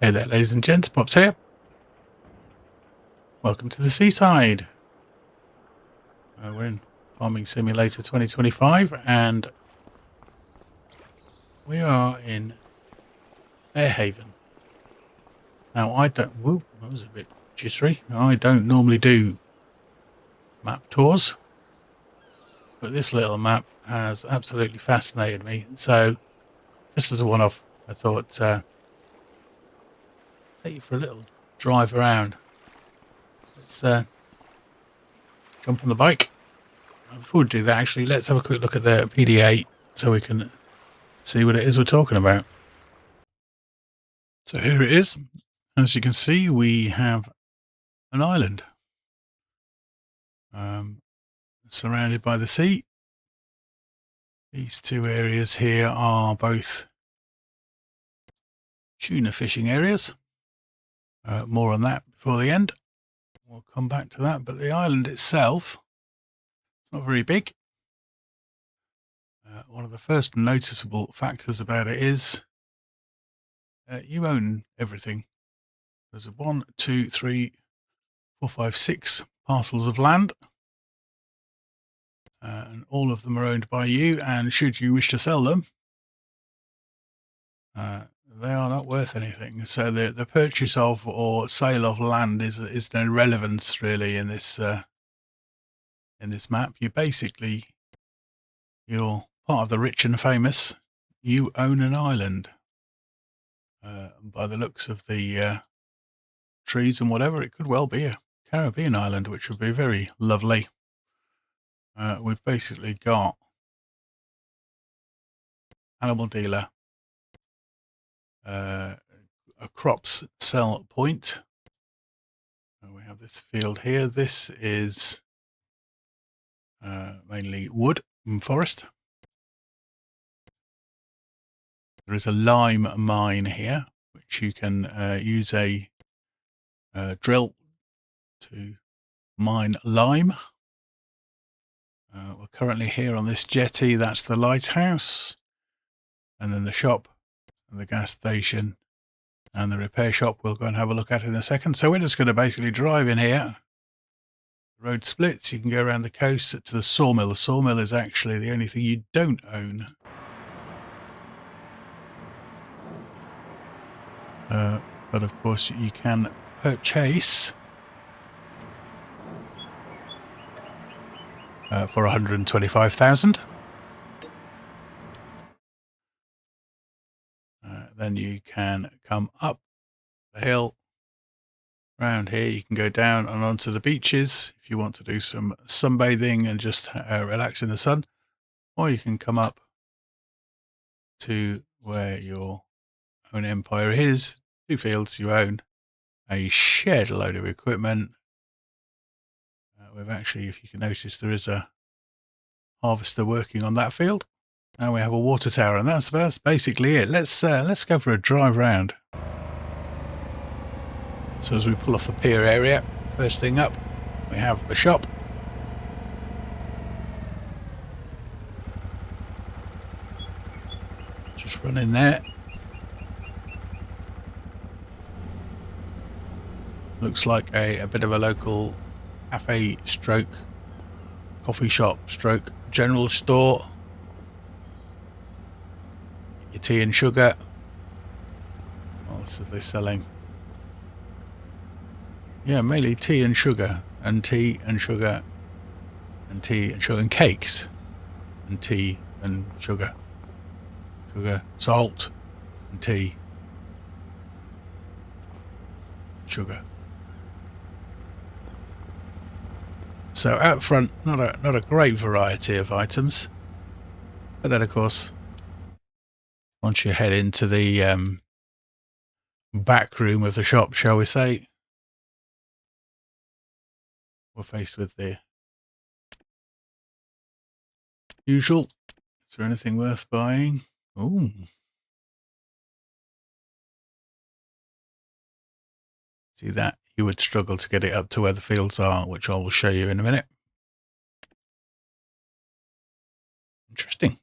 Hey there, ladies and gents, Pops here. Welcome to the seaside. We're in Farming Simulator 2025, and we are in Barehaven. Now, that was a bit jittery. I don't normally do map tours, but this little map has absolutely fascinated me. So, just as a one-off, I thought take you for a little drive around. Let's jump on the bike. Before we do that, actually, let's have a quick look at the PDA so we can see what it is we're talking about. So here it is. As you can see, we have an island surrounded by the sea. These two areas here are both tuna fishing areas. More on that before the end. We'll come back to that. But the island itself, it's not very big. One of the first noticeable factors about it is you own everything. There's 1, 2, 3, 4, 5, 6 parcels of land. And all of them are owned by you, and should you wish to sell them, they are not worth anything. So the purchase of or sale of land is no relevance really in this map. You're part of the rich and famous. You own an island. By the looks of the trees and whatever, it could well be a Caribbean island, which would be very lovely. We've basically got animal dealer, a crops sell point. We have this field here. This is mainly wood and forest. There is a lime mine here, which you can use a drill to mine lime. We're currently here on this jetty. That's the lighthouse, and then the shop and the gas station and the repair shop we'll go and have a look at in a second. So we're just going to basically drive in here. The road splits. You can go around the coast to the sawmill. The sawmill is actually the only thing you don't own. But of course you can purchase for 125,000. Then you can come up the hill around here. You can go down and onto the beaches if you want to do some sunbathing and just relax in the sun, or you can come up to where your own empire is. 2 fields you own, a shed load of equipment. We've actually, if you can notice, there is a harvester working on that field. Now we have a water tower, and that's basically it. Let's go for a drive round. So as we pull off the pier area, first thing up, we have the shop. Just run in there. Looks like a bit of a local cafe stroke coffee shop stroke general store. Your tea and sugar. What else are they selling? Yeah, mainly tea and sugar, and tea and sugar, and tea and sugar, and cakes, and tea and sugar, salt, and tea, sugar. So out front, not a great variety of items, but then of course, once you head into the back room of the shop, shall we say, we're faced with the usual. Is there anything worth buying? Ooh. See that? You would struggle to get it up to where the fields are, which I will show you in a minute. Interesting.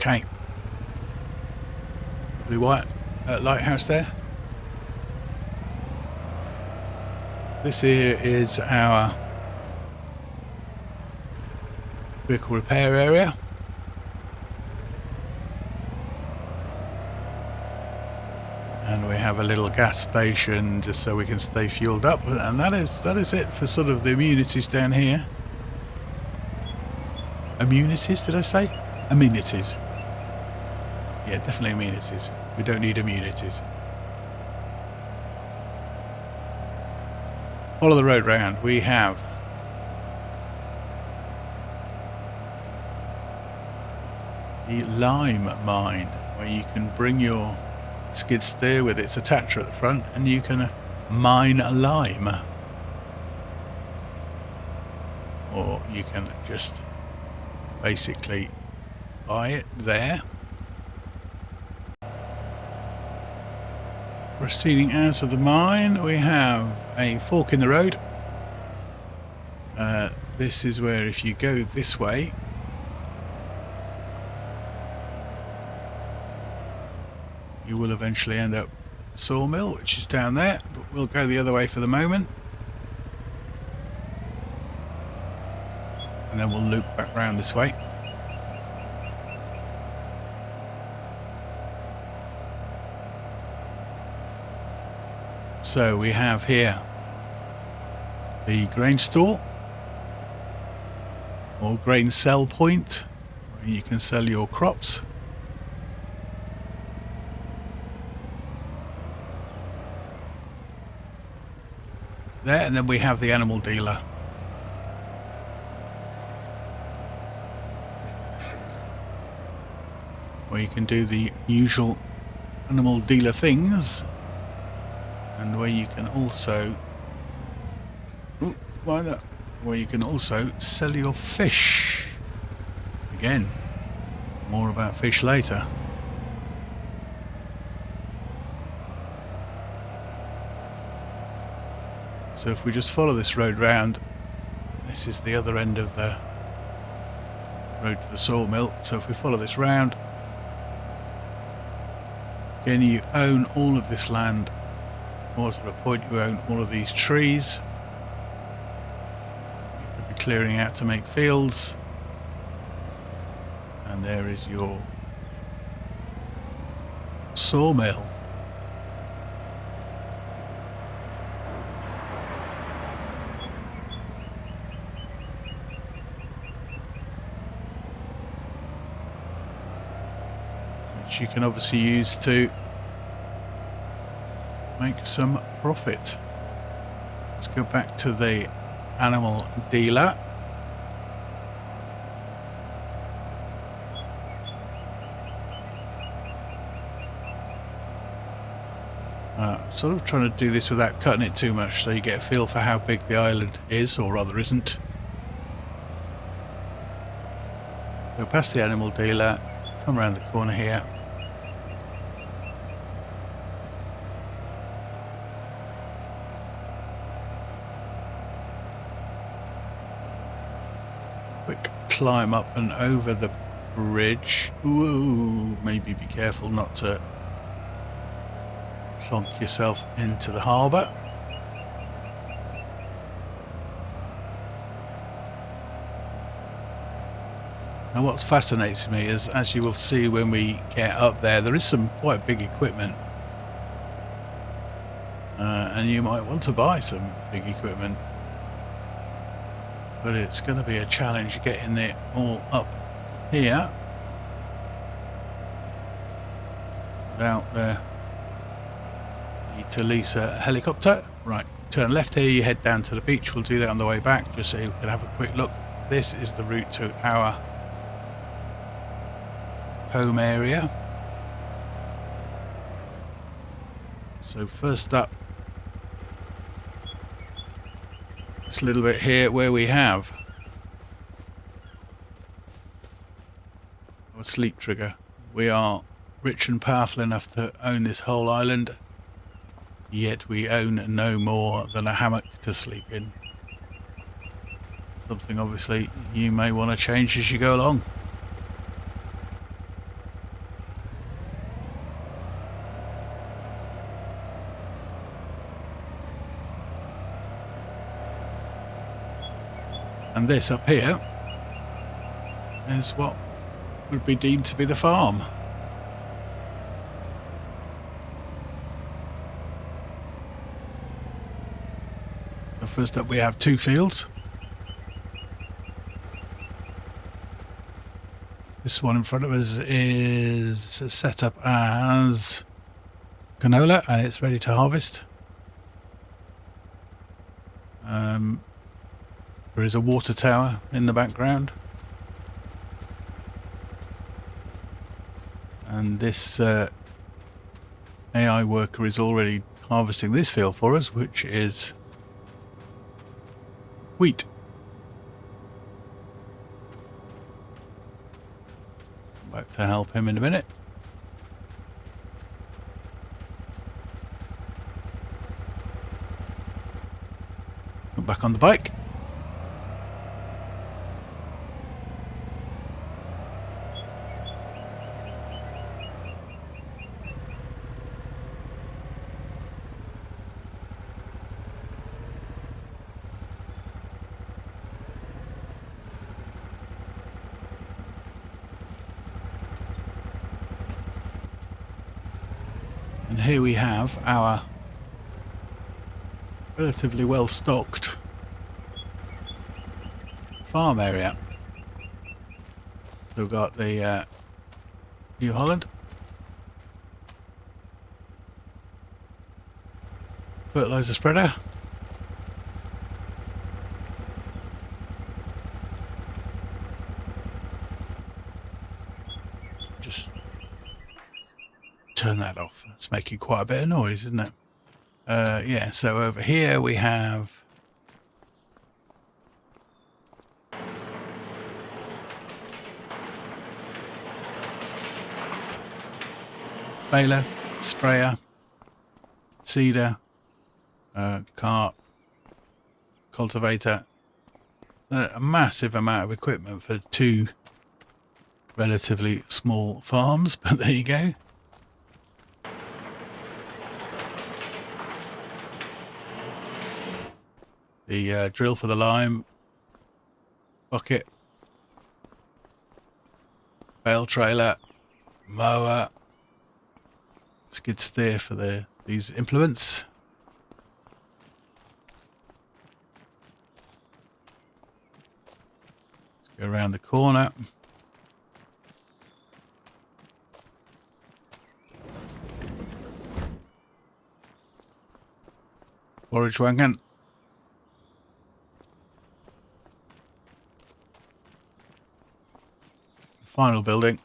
Okay. lovely white lighthouse there. This here is our vehicle repair area. And we have a little gas station just so we can stay fueled up, and that is it for sort of the amenities down here. Amenities, did I say? Amenities. Yeah, definitely amenities. We don't need immunities. Follow the road round. We have the lime mine, where you can bring your skid steer with its attacher at the front and you can mine lime. Or you can just basically buy it there. Proceeding out of the mine, we have a fork in the road. This is where if you go this way, you will eventually end up at the sawmill, which is down there, but we'll go the other way for the moment. And then we'll loop back round this way. So we have here the grain store, or grain sell point, where you can sell your crops. There, and then we have the animal dealer. Where you can do the usual animal dealer things. And where you can also... Ooh, why not? Where you can also sell your fish. Again, more about fish later. So if we just follow this road round, this is the other end of the road to the sawmill. So if we follow this round, again, you own all of this land, or to the point you own all of these trees. You could be clearing out to make fields. And there is your sawmill. Which you can obviously use to make some profit. Let's go back to the animal dealer. Sort of trying to do this without cutting it too much so you get a feel for how big the island is, or rather isn't. Go past the animal dealer, come around the corner here. Quick climb up and over the bridge. Ooh, maybe be careful not to plonk yourself into the harbour. Now what fascinates me is, as you will see when we get up there is some quite big equipment. And you might want to buy some big equipment. But it's going to be a challenge getting it all up here without the need to lease a helicopter. Right, turn left here, you head down to the beach. We'll do that on the way back, just so you can have a quick look. This is the route to our home area. So first up, this little bit here where we have our sleep trigger. We are rich and powerful enough to own this whole island, yet we own no more than a hammock to sleep in. Something obviously you may want to change as you go along. And this up here is what would be deemed to be the farm. So first up we have 2 fields. This one in front of us is set up as canola and it's ready to harvest. There is a water tower in the background. And this AI worker is already harvesting this field for us, which is wheat. Back to help him in a minute. Come back on the bike. And here we have our relatively well stocked farm area. We've got the New Holland, fertilizer spreader, just turn that off. It's making quite a bit of noise, isn't it? Yeah, so over here we have baler, sprayer, seeder, cart, cultivator. A massive amount of equipment for 2 relatively small farms, but there you go. The drill for the lime, bucket, bale trailer, mower, skid steer for these implements. Let's go around the corner. Forage wagon. Final building.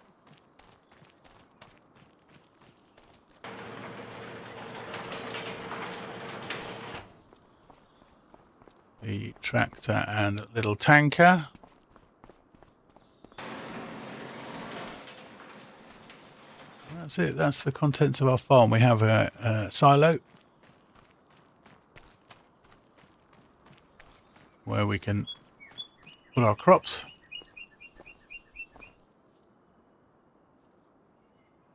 The tractor and little tanker. That's it. That's the contents of our farm. We have a silo where we can put our crops.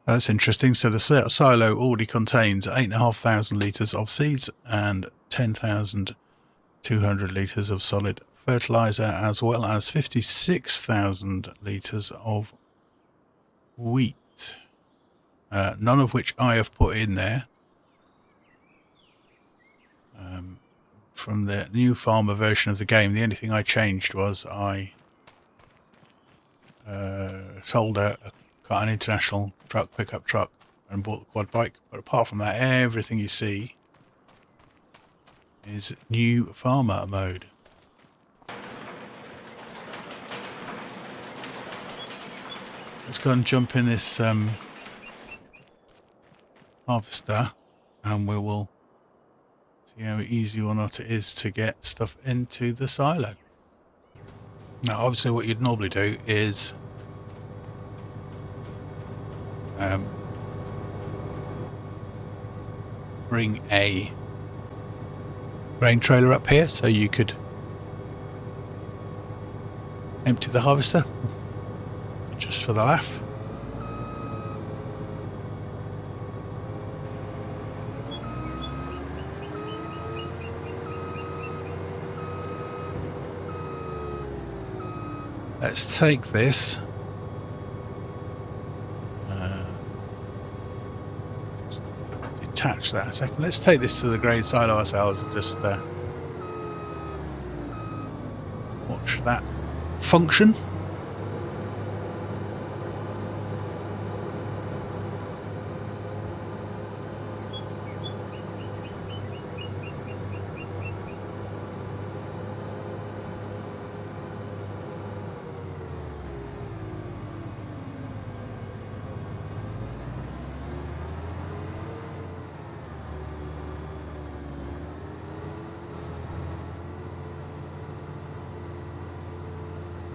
That's interesting. So the silo already contains 8,500 litres of seeds and 10,200 litres of solid fertiliser, as well as 56,000 litres of wheat, none of which I have put in there. From the new farmer version of the game, the only thing I changed was I sold got an international pickup truck and bought the quad bike, but apart from that, everything you see is new farmer mode. Let's go and jump in this harvester and we will see how easy or not it is to get stuff into the silo. Now obviously what you'd normally do is bring a grain trailer up here so you could empty the harvester just for the laugh. Let's take this. Detach that a second. Let's take this to the grain silo ourselves and just watch that function.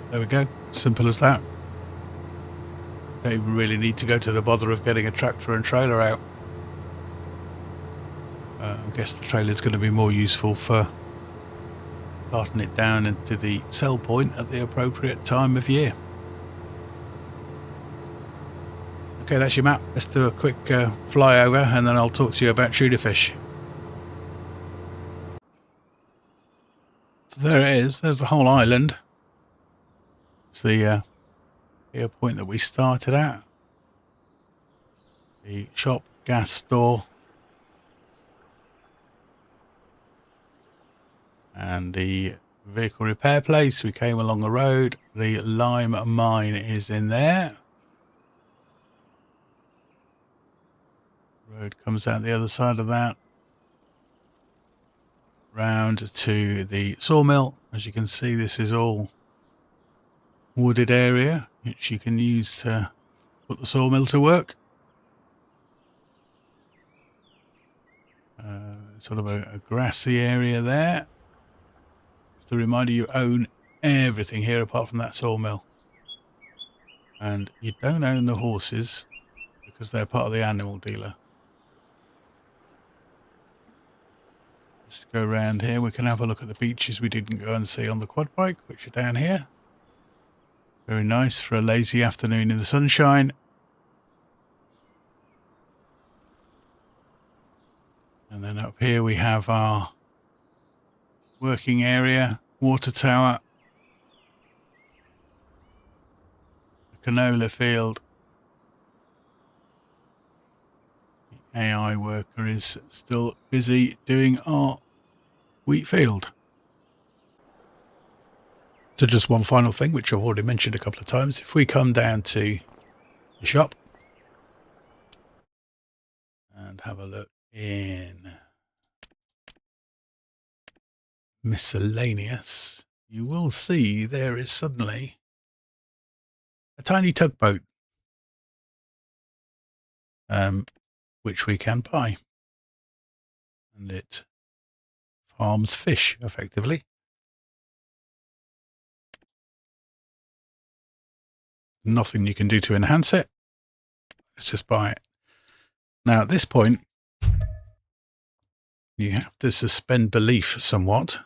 There we go. Simple as that. Don't even really need to go to the bother of getting a tractor and trailer out. I guess the trailer is going to be more useful for carting it down into the sell point at the appropriate time of year. Okay, that's your map. Let's do a quick flyover and then I'll talk to you about tuna fish. So there it is. There's the whole island. It's the pier point that we started at. The shop, gas store, and the vehicle repair place. We came along the road. The lime mine is in there. Road comes out the other side of that. Round to the sawmill. As you can see, this is all wooded area which you can use to put the sawmill to work. Sort of a grassy area there. Just a reminder, you own everything here apart from that sawmill. And you don't own the horses because they're part of the animal dealer. Just go around here. We can have a look at the beaches we didn't go and see on the quad bike, which are down here. Very nice for a lazy afternoon in the sunshine. And then up here we have our working area, water tower, the canola field. The AI worker is still busy doing our wheat field. So just one final thing, which I've already mentioned a couple of times. If we come down to the shop and have a look in miscellaneous, you will see there is suddenly a tiny tugboat, which we can buy. And it farms fish, effectively. Nothing you can do to enhance it. Let's just buy it. Now, at this point, you have to suspend belief somewhat,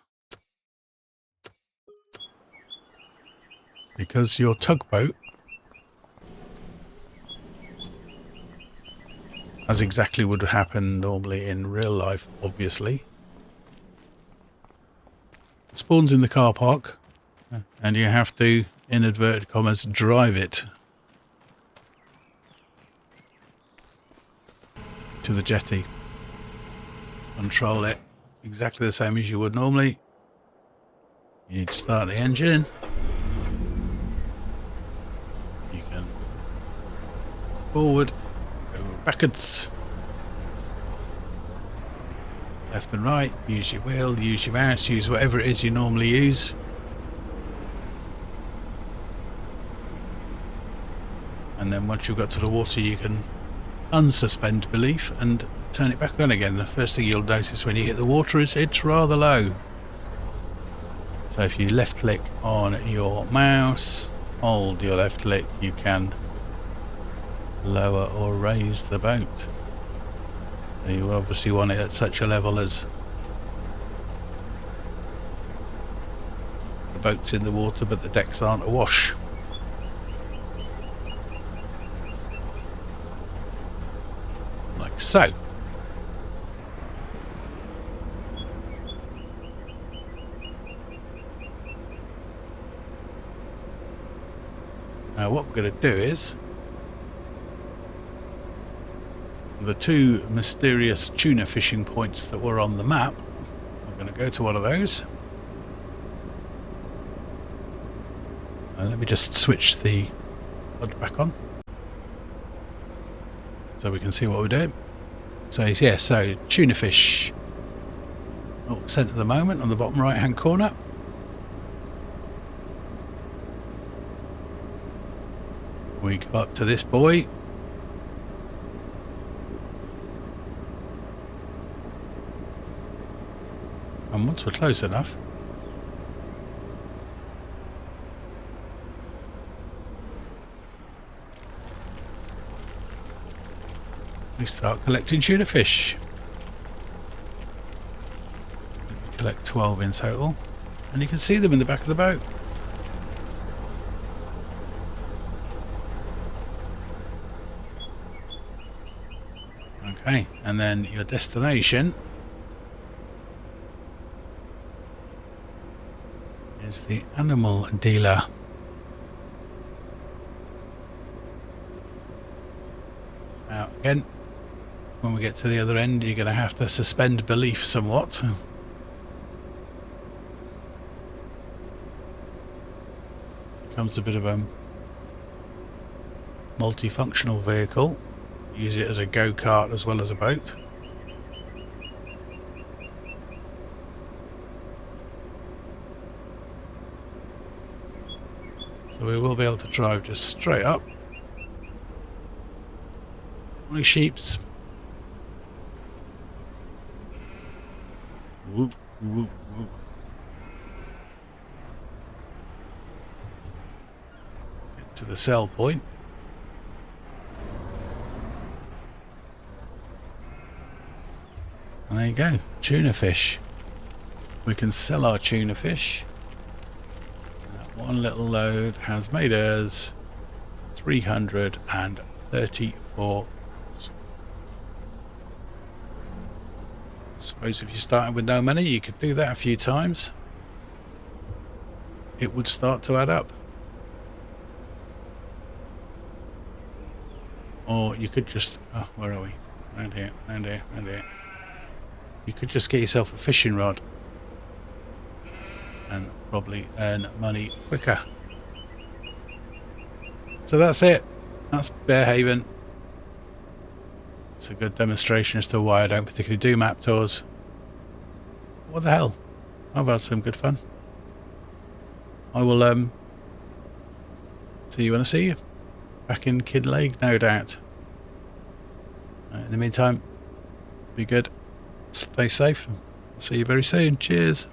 because your tugboat as exactly would happen normally in real life, obviously. It spawns in the car park, and you have to, in inverted commas, drive it to the jetty. Control it exactly the same as you would normally. You need to start the engine. You can forward, go backwards, left and right, use your wheel, use your mouse, use whatever it is you normally use. And then once you've got to the water, you can unsuspend belief and turn it back on again. The first thing you'll notice when you hit the water is it's rather low. So if you left click on your mouse, hold your left click, you can lower or raise the boat. So you obviously want it at such a level as the boat's in the water but the decks aren't awash. Like so. Now what we're going to do is the two mysterious tuna fishing points that were on the map. We're going to go to one of those. Let me just switch the HUD back on so we can see what we're doing. So yeah, so tuna fish 0% at the moment on the bottom right hand corner. We go up to this buoy. And once we're close enough, we start collecting tuna fish. We collect 12 in total, and you can see them in the back of the boat. Okay, and then your destination is the animal dealer. Now again, when we get to the other end, you're going to have to suspend belief somewhat. Becomes a bit of a multifunctional vehicle. Use it as a go-kart as well as a boat. So we will be able to drive just straight up. Only sheeps. Whoop, whoop, whoop. Get to the sell point. And there you go, tuna fish. We can sell our tuna fish. And that one little load has made us 334. Suppose if you started with no money, you could do that a few times. It would start to add up. Or you could just, oh, where are we? Around here, around here, around here. You could just get yourself a fishing rod and probably earn money quicker. So that's it. That's Barehaven. It's a good demonstration as to why I don't particularly do map tours. What the hell? I've had some good fun. I will see you when I see you. Back in Kid Lake, no doubt. In the meantime, be good. Stay safe. See you very soon. Cheers.